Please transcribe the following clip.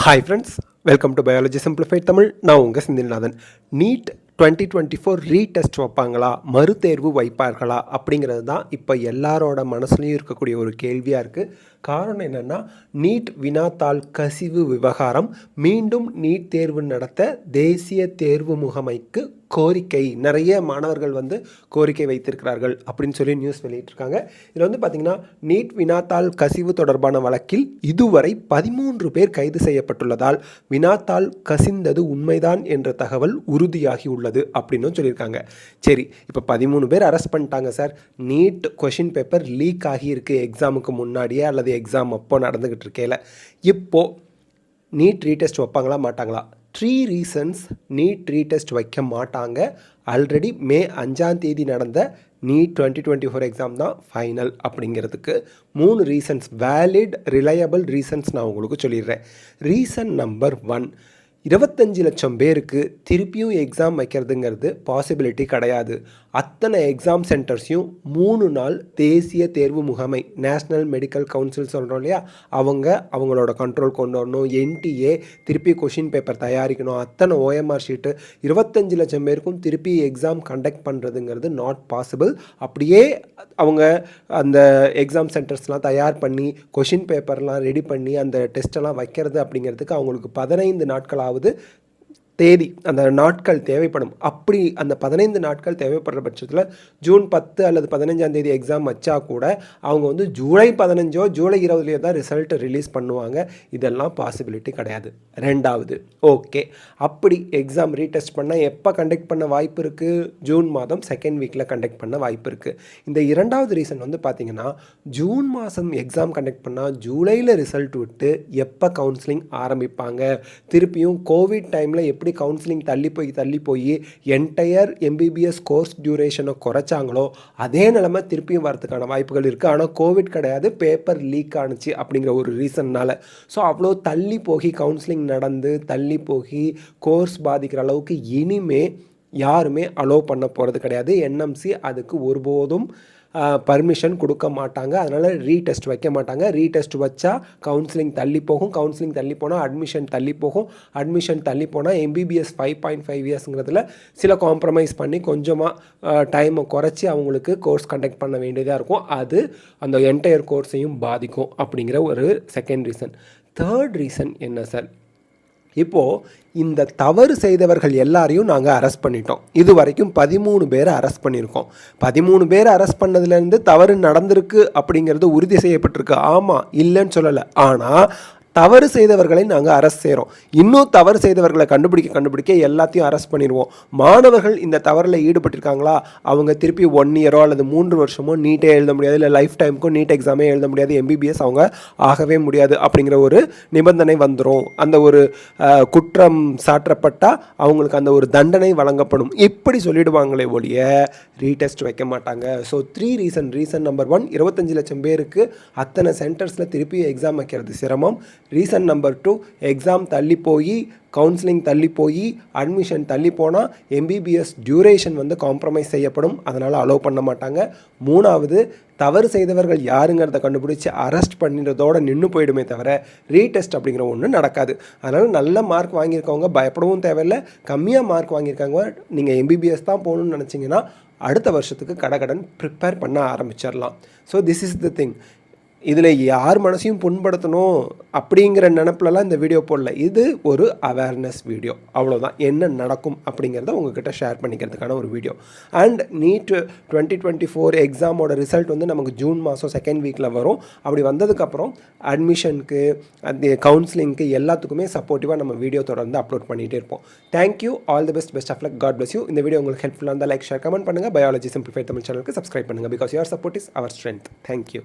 Hi friends, welcome to biology simplified Tamil. நான் உங்கள் Senthilnathan. NEET 2024 retest வைப்பாங்களா, மறுதேர்வு வைப்பார்களா அப்படிங்கிறது தான் இப்போ எல்லாரோட மனசுலையும் இருக்கக்கூடிய ஒரு கேள்வியாக இருக்குது. காரணம் என்னென்னா, நீட் வினாத்தாள் கசிவு விவகாரம் மீண்டும் நீட் தேர்வு நடத்த தேசிய தேர்வு முகமைக்கு கோரிக்கை. நிறைய மாணவர்கள் கோரிக்கை வைத்திருக்கிறார்கள் அப்படின்னு சொல்லி நியூஸ் வெளியிட்டிருக்காங்க. இதில் பார்த்திங்கன்னா, நீட் வினாத்தாள் கசிவு தொடர்பான வழக்கில் இதுவரை 13 பேர் கைது செய்யப்பட்டுள்ளதால் வினாத்தாள் கசிந்தது உண்மைதான் என்ற தகவல் உறுதியாகி உள்ளது அப்படின்னு சொல்லியிருக்காங்க. சரி, இப்போ 13 பேர் அரெஸ்ட் பண்ணிட்டாங்க sir. NEET question paper leak ஆகியிருக்கு எக்ஸாமுக்கு முன்னாடியே அல்லது எக்ஸாம் அப்போ நடந்துக்கிட்டு இருக்கேல. இப்போது நீட் ரீடெஸ்ட் வைப்பாங்களா மாட்டாங்களா? 3 ரீசன்ஸ் நீட் ரீடெஸ்ட் வைக்க மாட்டாங்க. ஆல்ரெடி மே 5 நடந்த நீட் 2024 எக்ஸாம் தான் ஃபைனல் அப்படிங்கிறதுக்கு 3 ரீசன்ஸ், வேலிட் ரிலையபிள் ரீசன்ஸ் நான் உங்களுக்கு சொல்லிடுறேன். ரீசன் நம்பர் 1, 25 லட்சம் பேருக்கு திருப்பியும் எக்ஸாம் வைக்கிறதுங்கிறது பாசிபிலிட்டி கிடையாது. அத்தனை எக்ஸாம் சென்டர்ஸையும் 3 நாள் தேசிய தேர்வு முகமை, நேஷ்னல் மெடிக்கல் கவுன்சில் சொல்கிறோம் இல்லையா, அவங்களோட கண்ட்ரோல் கொண்டு வரணும். என்டிஏ திருப்பி கொஷின் பேப்பர் தயாரிக்கணும். அத்தனை ஓஎம்ஆர் ஷீட்டு 25 லட்சம் பேருக்கும் திருப்பி எக்ஸாம் கண்டக்ட் பண்ணுறதுங்கிறது நாட் பாசிபிள். அப்படியே அவங்க அந்த எக்ஸாம் சென்டர்ஸ்லாம் தயார் பண்ணி கொஷின் பேப்பர்லாம் ரெடி பண்ணி அந்த டெஸ்ட்டெல்லாம் வைக்கிறது அப்படிங்கிறதுக்கு அவங்களுக்கு 15 நாட்களாவது தேதி, அந்த நாட்கள் தேவைப்படும். அப்படி அந்த 15 நாட்கள் தேவைப்படுற பட்சத்தில் ஜூன் 10 அல்லது 15 எக்ஸாம் வச்சா கூட அவங்க ஜூலை 15 ஜூலை 20 தான் ரிசல்ட் ரிலீஸ் பண்ணுவாங்க. இதெல்லாம் பாசிபிலிட்டி கிடையாது. ரெண்டாவது, ஓகே, அப்படி எக்ஸாம் ரீடெஸ்ட் பண்ணால் எப்போ கண்டக்ட் பண்ண வாய்ப்பு இருக்குது? ஜூன் மாதம் செகண்ட் வீக்கில் கண்டக்ட் பண்ண வாய்ப்பு இருக்குது. இந்த இரண்டாவது ரீசன் பார்த்திங்கன்னா, ஜூன் மாதம் எக்ஸாம் கண்டக்ட் பண்ணால் ஜூலையில் ரிசல்ட் விட்டு எப்போ கவுன்சிலிங் ஆரம்பிப்பாங்க? திருப்பியும் கோவிட் டைமில் எப்படி கவுன்சிலிங் தள்ளி போய் என்டையர் எம்பிபிஎஸ் கோர்ஸ் டியூரேஷனை குறைச்சாங்களோ அதே நிலைமை திருப்பியும் வரதுக்கான வாய்ப்புகள் இருக்குது. ஆனால் கோவிட் கிடையாது, பேப்பர் லீக் ஆணுச்சு அப்படிங்கிற ஒரு ரீசன்னால். ஸோ அவ்வளோ தள்ளி போகி கவுன்சிலிங் நடந்து தள்ளி போகி கோர்ஸ் பாதிக்கிற அளவுக்கு இனிமே யாருமே அலோவ் பண்ண போகிறது கிடையாது. என்எம்சி அதுக்கு ஒருபோதும் பர்மிஷன் கொடுக்க மாட்டாங்க. அதனால் ரீடெஸ்ட் வைக்க மாட்டாங்க. ரீடெஸ்ட் வச்சா கவுன்சிலிங் தள்ளி போகும். கவுன்சிலிங் தள்ளி போனால் அட்மிஷன் தள்ளி போகும். அட்மிஷன் தள்ளி போனால் எம்பிபிஎஸ் 5.5 இயர்ஸுங்கிறதுல சில காம்ப்ரமைஸ் பண்ணி கொஞ்சமாக டைமை குறைச்சி அவங்களுக்கு கோர்ஸ் கண்டக்ட் பண்ண வேண்டியதாக இருக்கும். அது அந்த என்டையர் கோர்ஸையும் பாதிக்கும் அப்படிங்கிற ஒரு செகண்ட் ரீசன். தேர்ட் ரீசன் என்ன சார்? இப்போது இந்த தவறு செய்தவர்கள் எல்லாரையும் நாங்கள் அரெஸ்ட் பண்ணிட்டோம். இது வரைக்கும் 13 பேரை அரெஸ்ட் பண்ணியிருக்கோம். 13 பேரை அரெஸ்ட் பண்ணதுலேருந்து தவறு நடந்திருக்கு அப்படிங்கிறது உறுதி செய்யப்பட்டிருக்கு. ஆமாம், இல்லைன்னு சொல்லலை. ஆனால் தவறு செய்தவர்களை நாங்கள் அரெஸ்ட் செய்கிறோம். இன்னும் தவறு செய்தவர்களை கண்டுபிடிக்க எல்லாத்தையும் அரெஸ்ட் பண்ணிடுவோம். மாணவர்கள் இந்த தவறில் ஈடுபட்டிருக்காங்களா, அவங்க திருப்பி 1 இயரோ அல்லது 3 வருஷமோ நீட்டே எழுத முடியாது, இல்லை லைஃப் டைமுக்கும் நீட் எக்ஸாமே எழுத முடியாது, எம்பிபிஎஸ் அவங்க ஆகவே முடியாது அப்படிங்கிற ஒரு நிபந்தனை வந்துடும். அந்த ஒரு குற்றம் சாற்றப்பட்டால் அவங்களுக்கு அந்த ஒரு தண்டனை வழங்கப்படும். இப்படி சொல்லிடுவாங்களே ஒழிய ரீடெஸ்ட் வைக்க மாட்டாங்க. ஸோ 3 ரீசன் நம்பர் 1, 25 லட்சம் பேருக்கு அத்தனை சென்டர்ஸில் திருப்பி எக்ஸாம் வைக்கிறது சிரமம். ரீசன் நம்பர் 2, எக்ஸாம் தள்ளி போய் கவுன்சிலிங் தள்ளி போய் அட்மிஷன் தள்ளி போனால் எம்பிபிஎஸ் டியூரேஷன் காம்ப்ரமைஸ் செய்யப்படும். அதனால் அலோவ் பண்ண மாட்டாங்க. மூணாவது, தவறு செய்தவர்கள் யாருங்கிறத கண்டுபிடிச்சி அரெஸ்ட் பண்ணிடுறதோடு நின்று போயிடுமே தவிர ரீடெஸ்ட் அப்படிங்கிற ஒன்று நடக்காது. அதனால் நல்ல மார்க் வாங்கியிருக்கவங்க பயப்படவும் தேவையில்லை. கம்மியாக மார்க் வாங்கியிருக்காங்க, நீங்கள் எம்பிபிஎஸ் தான் போகணுன்னு நினச்சிங்கன்னா அடுத்த வருஷத்துக்கு கடகடன் ப்ரிப்பேர் பண்ண ஆரம்பிச்சிடலாம். So this is the thing. இதில் யார் மனசையும் புண்படுத்தணும் அப்படிங்கிற நினப்பிலலாம் இந்த வீடியோ போடல. இது ஒரு அவேர்னஸ் வீடியோ, அவ்வளோதான். என்ன நடக்கும் அப்படிங்கிறத உங்ககிட்ட ஷேர் பண்ணிக்கிறதுக்கான ஒரு வீடியோ. அண்ட் நீட் 2024 எக்ஸாமோட ரிசல்ட் நமக்கு ஜூன் மாதம் செகண்ட் வீக்கில் வரும். அப்படி வந்ததுக்கப்புறம் அட்மிஷனுக்கு, அந்த கவுன்சிலிங்க்கு எல்லாத்துக்குமே சப்போர்ட்டிவாக நம்ம வீடியோ தொடர்ந்து அப்லோட் பண்ணிகிட்டே இருப்போம். Thank you, all the best of luck, God bless you. இந்த வீடியோ உங்களுக்கு ஹெல்ப்ஃபுல்லாக இருந்தால் லைக், ஷேர், கமெண்ட் பண்ணுங்கள். பயாலஜி சிம்பிளிஃபைட் தமிழ் சேனலுக்கு சப்ஸ்கிரைப் பண்ணுங்கள். Because your support is our strength. Thank you.